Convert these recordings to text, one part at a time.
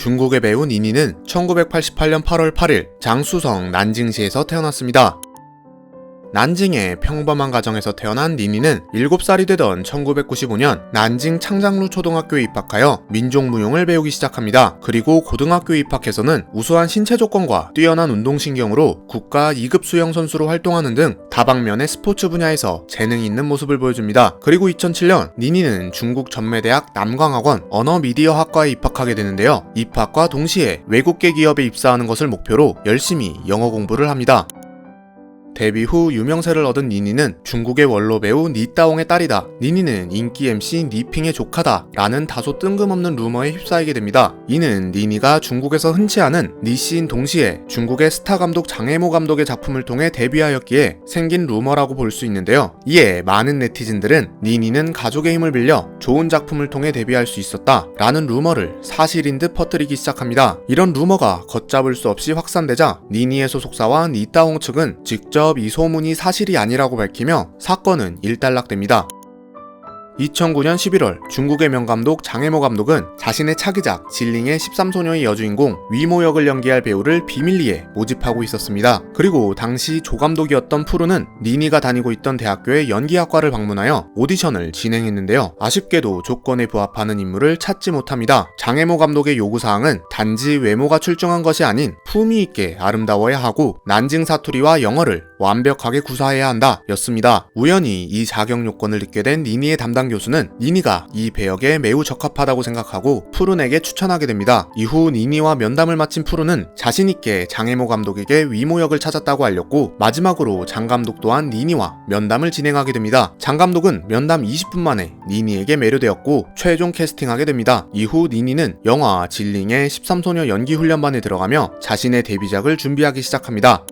중국의 배우 니니는 1988년 8월 8일 장쑤성 난징시에서 태어났습니다. 난징의 평범한 가정에서 태어난 니니는 7살이 되던 1995년 난징 창장루 초등학교에 입학하여 민족무용을 배우기 시작합니다. 그리고 고등학교에 입학해서는 우수한 신체 조건과 뛰어난 운동신경으로 국가 2급 수영 선수로 활동하는 등 다방면의 스포츠 분야에서 재능이 있는 모습을 보여줍니다. 그리고 2007년 니니는 중국 전매대학 남광학원 언어미디어학과에 입학하게 되는데요. 입학과 동시에 외국계 기업에 입사하는 것을 목표로 열심히 영어 공부를 합니다. 데뷔 후 유명세를 얻은 니니는 중국의 원로 배우 니따옹의 딸이다. 니니는 인기 MC 니핑의 조카다. 라는 다소 뜬금없는 루머에 휩싸이게 됩니다. 이는 니니가 중국에서 흔치 않은 니씨인 동시에 중국의 스타 감독 장혜모 감독의 작품을 통해 데뷔하였기에 생긴 루머라고 볼 수 있는데요. 이에 많은 네티즌들은 니니는 가족의 힘을 빌려 좋은 작품을 통해 데뷔할 수 있었다. 라는 루머를 사실인 듯 퍼뜨리기 시작합니다. 이런 루머가 걷잡을 수 없이 확산되자 니니의 소속사와 니따옹 측은 직접 이 소문이 사실이 아니라고 밝히며 사건은 일단락됩니다. 2009년 11월 중국의 명감독 장혜모 감독은 자신의 차기작 진링의 13소녀의 여주인공 위모 역을 연기할 배우를 비밀리에 모집하고 있었습니다. 그리고 당시 조감독이었던 푸르는 니니가 다니고 있던 대학교의 연기학과를 방문하여 오디션을 진행했는데요. 아쉽게도 조건에 부합하는 인물을 찾지 못합니다. 장혜모 감독의 요구사항은 단지 외모가 출중한 것이 아닌 품위 있게 아름다워야 하고 난징 사투리와 영어를 완벽하게 구사해야 한다 였습니다. 우연히 이 자격 요건을 듣게 된 니니의 담당 교수는 니니가 이 배역에 매우 적합하다고 생각하고 푸른에게 추천하게 됩니다. 이후 니니와 면담을 마친 푸른은 자신있게 장혜모 감독에게 위모 역을 찾았다고 알렸고 마지막으로 장 감독 또한 니니와 면담을 진행하게 됩니다. 장 감독은 면담 20분 만에 니니에게 매료되었고 최종 캐스팅하게 됩니다. 이후 니니는 영화 진링의 13소녀 연기훈련반에 들어가며 자신의 데뷔작을 준비하기 시작합니다.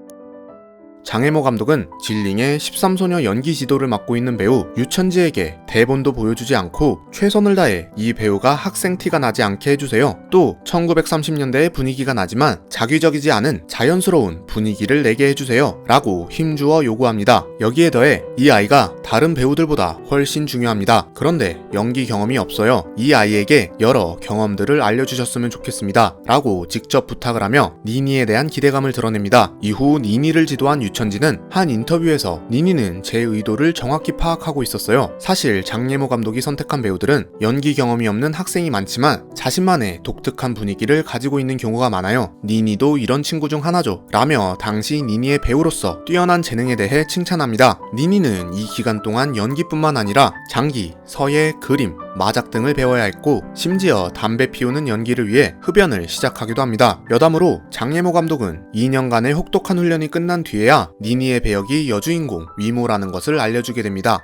장혜모 감독은 진링의 13소녀 연기 지도를 맡고 있는 배우 유천지에게 대본도 보여주지 않고 최선을 다해 이 배우가 학생 티가 나지 않게 해주세요. 또 1930년대의 분위기가 나지만 자기적이지 않은 자연스러운 분위기를 내게 해주세요. 라고 힘주어 요구합니다. 여기에 더해 이 아이가 다른 배우들보다 훨씬 중요합니다. 그런데 연기 경험이 없어요. 이 아이에게 여러 경험들을 알려주셨으면 좋겠습니다. 라고 직접 부탁을 하며 니니에 대한 기대감을 드러냅니다. 이후 니니를 지도한 유천지는 한 인터뷰에서 니니는 제 의도를 정확히 파악하고 있었어요. 사실 장혜모 감독이 선택한 배우들은 연기 경험이 없는 학생이 많지만 자신만의 독특한 분위기를 가지고 있는 경우가 많아요. 니니도 이런 친구 중 하나죠. 라며 당시 니니의 배우로서 뛰어난 재능에 대해 칭찬합니다. 니니는 이 기간 동안 연기뿐만 아니라 장기, 서예, 그림, 마작 등을 배워야 했고 심지어 담배 피우는 연기를 위해 흡연을 시작하기도 합니다. 여담으로 장혜모 감독은 2년간의 혹독한 훈련이 끝난 뒤에야 니니의 배역이 여주인공 위모라는 것을 알려주게 됩니다.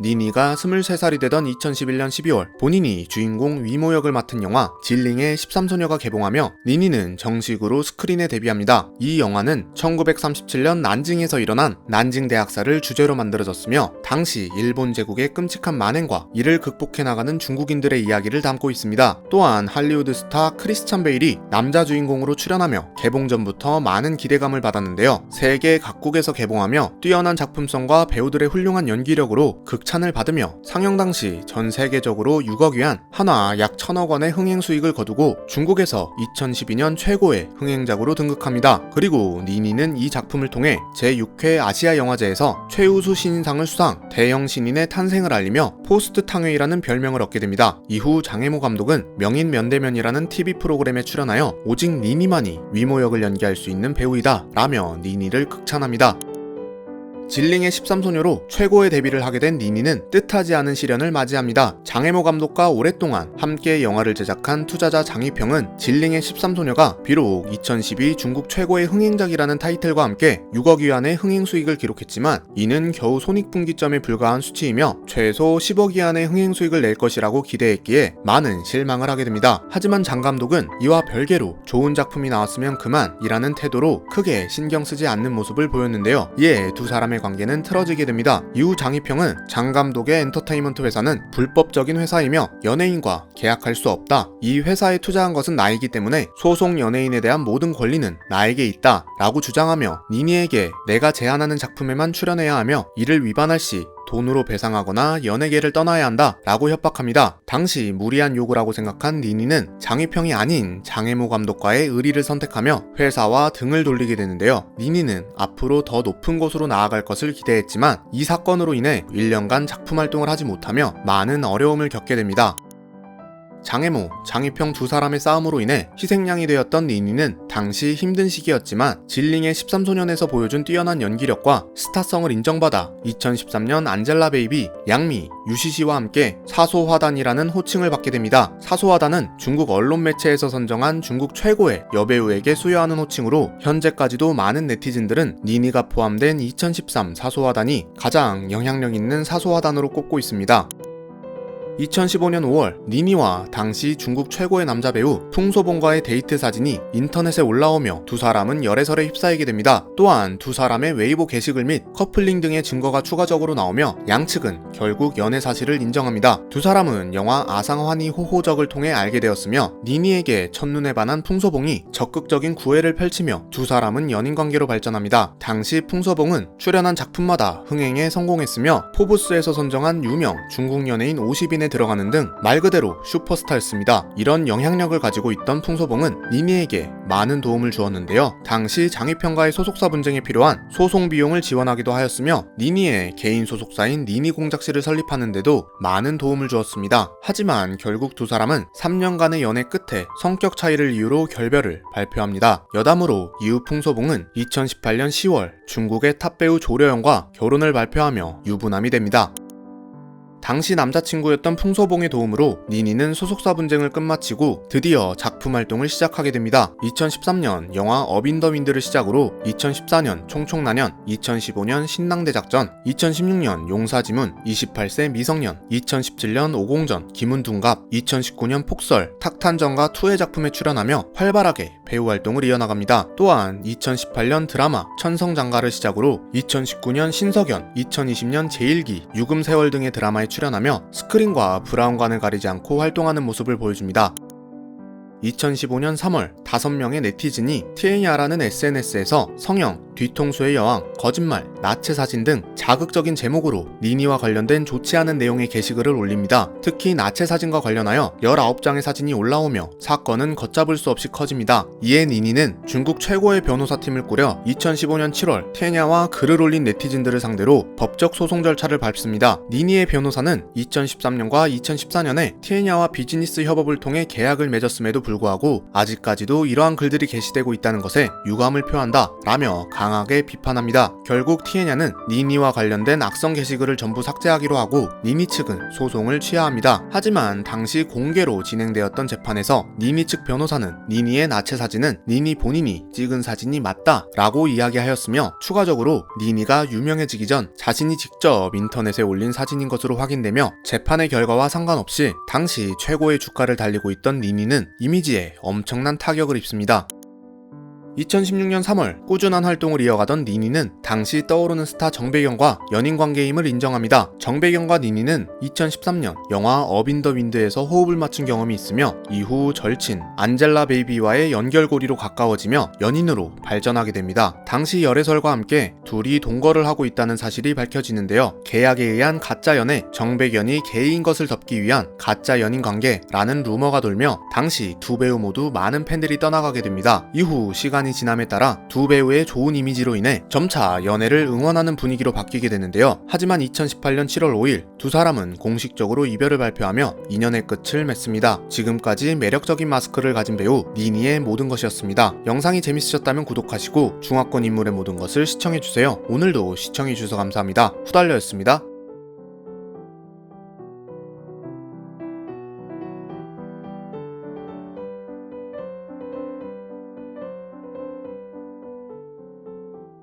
니니가 23살이 되던 2011년 12월 본인이 주인공 위모 역을 맡은 영화 진링의 13소녀가 개봉하며 니니는 정식으로 스크린에 데뷔합니다. 이 영화는 1937년 난징에서 일어난 난징 대학살을 주제로 만들어졌으며 당시 일본 제국의 끔찍한 만행과 이를 극복해 나가는 중국인들의 이야기를 담고 있습니다. 또한 할리우드 스타 크리스찬 베일이 남자 주인공으로 출연하며 개봉 전부터 많은 기대감을 받았는데요. 세계 각국에서 개봉하며 뛰어난 작품성과 배우들의 훌륭한 연기력으로 극찬을 받으며 상영 당시 전 세계적으로 6억 위안, 한화 약 1,000억 원의 흥행 수익을 거두고 중국에서 2012년 최고의 흥행작으로 등극합니다. 그리고 니니는 이 작품을 통해 제6회 아시아 영화제에서 최우수 신인상을 수상, 대형 신인의 탄생을 알리며 포스트 탕웨이라는 별명을 얻게 됩니다. 이후 장혜모 감독은 명인 면대면이라는 TV 프로그램에 출연하여 오직 니니만이 위모 역을 연기할 수 있는 배우이다 라며 니니를 극찬합니다. 진링의 13소녀로 최고의 데뷔를 하게 된 니니는 뜻하지 않은 시련을 맞이합니다. 장혜모 감독과 오랫동안 함께 영화를 제작한 투자자 장희평은 진링의 13소녀가 비록 2012 중국 최고의 흥행작이라는 타이틀과 함께 6억 위안의 흥행 수익을 기록했지만 이는 겨우 손익분기점에 불과한 수치이며 최소 10억 위안의 흥행 수익을 낼 것이라고 기대했기에 많은 실망을 하게 됩니다. 하지만 장 감독은 이와 별개로 좋은 작품이 나왔으면 그만이라는 태도로 크게 신경 쓰지 않는 모습을 보였는데요. 이에 두 사람의 관계는 틀어지게 됩니다. 이후 장희평은 장 감독의 엔터테인먼트 회사는 불법적인 회사이며 연예인과 계약할 수 없다. 이 회사에 투자한 것은 나이기 때문에 소속 연예인에 대한 모든 권리는 나에게 있다 라고 주장하며 니니에게 내가 제안하는 작품에만 출연해야 하며 이를 위반할 시 돈으로 배상하거나 연예계를 떠나야 한다 라고 협박합니다. 당시 무리한 요구라고 생각한 니니는 장휘평이 아닌 장혜모 감독과의 의리를 선택하며 회사와 등을 돌리게 되는데요. 니니는 앞으로 더 높은 곳으로 나아갈 것을 기대했지만 이 사건으로 인해 1년간 작품 활동을 하지 못하며 많은 어려움을 겪게 됩니다. 장혜모, 장휘평 두 사람의 싸움으로 인해 희생양이 되었던 니니는 당시 힘든 시기였지만 질링의 13소년에서 보여준 뛰어난 연기력과 스타성을 인정받아 2013년 안젤라 베이비, 양미, 유시시와 함께 사소화단이라는 호칭을 받게 됩니다. 사소화단은 중국 언론 매체에서 선정한 중국 최고의 여배우에게 수여하는 호칭으로 현재까지도 많은 네티즌들은 니니가 포함된 2013 사소화단이 가장 영향력 있는 사소화단으로 꼽고 있습니다. 2015년 5월 니니와 당시 중국 최고의 남자 배우 풍소봉과의 데이트 사진이 인터넷에 올라오며 두 사람은 열애설에 휩싸이게 됩니다. 또한 두 사람의 웨이보 게시글 및 커플링 등의 증거가 추가적으로 나오며 양측은 결국 연애 사실을 인정합니다. 두 사람은 영화 아상환이 호호적을 통해 알게 되었으며 니니에게 첫눈에 반한 풍소봉이 적극적인 구애를 펼치며 두 사람은 연인관계로 발전합니다. 당시 풍소봉은 출연한 작품마다 흥행에 성공했으며 포브스에서 선정한 유명 중국 연예인 50인에 들어가는 등 말 그대로 슈퍼스타였습니다. 이런 영향력을 가지고 있던 풍소봉은 니니에게 많은 도움을 주었는데요. 당시 장휘평과의 소속사 분쟁에 필요한 소송 비용을 지원하기도 하였으며 니니의 개인 소속사인 니니 공작실을 설립하는데도 많은 도움을 주었습니다. 하지만 결국 두 사람은 3년간의 연애 끝에 성격 차이를 이유로 결별을 발표합니다. 여담으로 이후 풍소봉은 2018년 10월 중국의 탑배우 조려영과 결혼을 발표하며 유부남이 됩니다. 당시 남자친구였던 풍소봉의 도움으로 니니는 소속사 분쟁을 끝마치고 드디어 작품 활동을 시작하게 됩니다. 2013년 영화 어빈더 윈드를 시작으로 2014년 총총난연, 2015년 신낭대작전, 2016년 용사지문, 28세 미성년, 2017년 오공전, 김운둔갑, 2019년 폭설, 탁탄전가 2의 작품에 출연하며 활발하게 배우 활동을 이어나갑니다. 또한 2018년 드라마 천성장가를 시작으로 2019년 신석연, 2020년 제1기, 유금세월 등의 드라마에 출연하며 스크린과 브라운관을 가리지 않고 활동하는 모습을 보여줍니다. 2015년 3월 5명의 네티즌이 티에냐라는 SNS에서 성형, 뒤통수의 여왕, 거짓말, 나체 사진 등 자극적인 제목으로 니니와 관련된 좋지 않은 내용의 게시글을 올립니다. 특히 나체 사진과 관련하여 19장의 사진이 올라오며 사건은 걷잡을 수 없이 커집니다. 이에 니니는 중국 최고의 변호사팀을 꾸려 2015년 7월 티에냐와 글을 올린 네티즌들을 상대로 법적 소송 절차를 밟습니다. 니니의 변호사는 2013년과 2014년에 티에냐와 비즈니스 협업을 통해 계약을 맺었음에도 불구하고 아직까지도 이러한 글들이 게시되고 있다는 것에 유감을 표한다 라며 강하게 비판합니다. 결국 티에냐는 니니와 관련된 악성 게시글을 전부 삭제하기로 하고 니니 측은 소송을 취하합니다. 하지만 당시 공개로 진행되었던 재판에서 니니 측 변호사는 니니의 나체 사진은 니니 본인이 찍은 사진이 맞다 라고 이야기하였으며 추가적으로 니니가 유명해지기 전 자신이 직접 인터넷에 올린 사진인 것으로 확인되며 재판의 결과와 상관없이 당시 최고의 주가를 달리고 있던 니니는 이미지에 엄청난 타격을 입습니다. 2016년 3월 꾸준한 활동을 이어가던 니니는 당시 떠오르는 스타 정배경과 연인관계임을 인정합니다. 정배경과 니니는 2013년 영화 어빈더 윈드에서 호흡을 맞춘 경험이 있으며 이후 절친 안젤라 베이비와의 연결고리로 가까워지며 연인으로 발전하게 됩니다. 당시 열애설과 함께 둘이 동거를 하고 있다는 사실이 밝혀지는데요. 계약에 의한 가짜 연애, 정배경이 게이인 것을 덮기 위한 가짜 연인관계라는 루머가 돌며 당시 두 배우 모두 많은 팬들이 떠나가게 됩니다. 이후 시간이 지남에 따라 두 배우의 좋은 이미지로 인해 점차 연애를 응원하는 분위기로 바뀌게 되는데요. 하지만 2018년 7월 5일 두 사람은 공식적으로 이별을 발표하며 인연의 끝을 맺습니다. 지금까지 매력적인 마스크를 가진 배우 니니의 모든 것이었습니다. 영상이 재밌으셨다면 구독하시고 중화권 인물의 모든 것을 시청해주세요. 오늘도 시청해주셔서 감사합니다. 후달려였습니다.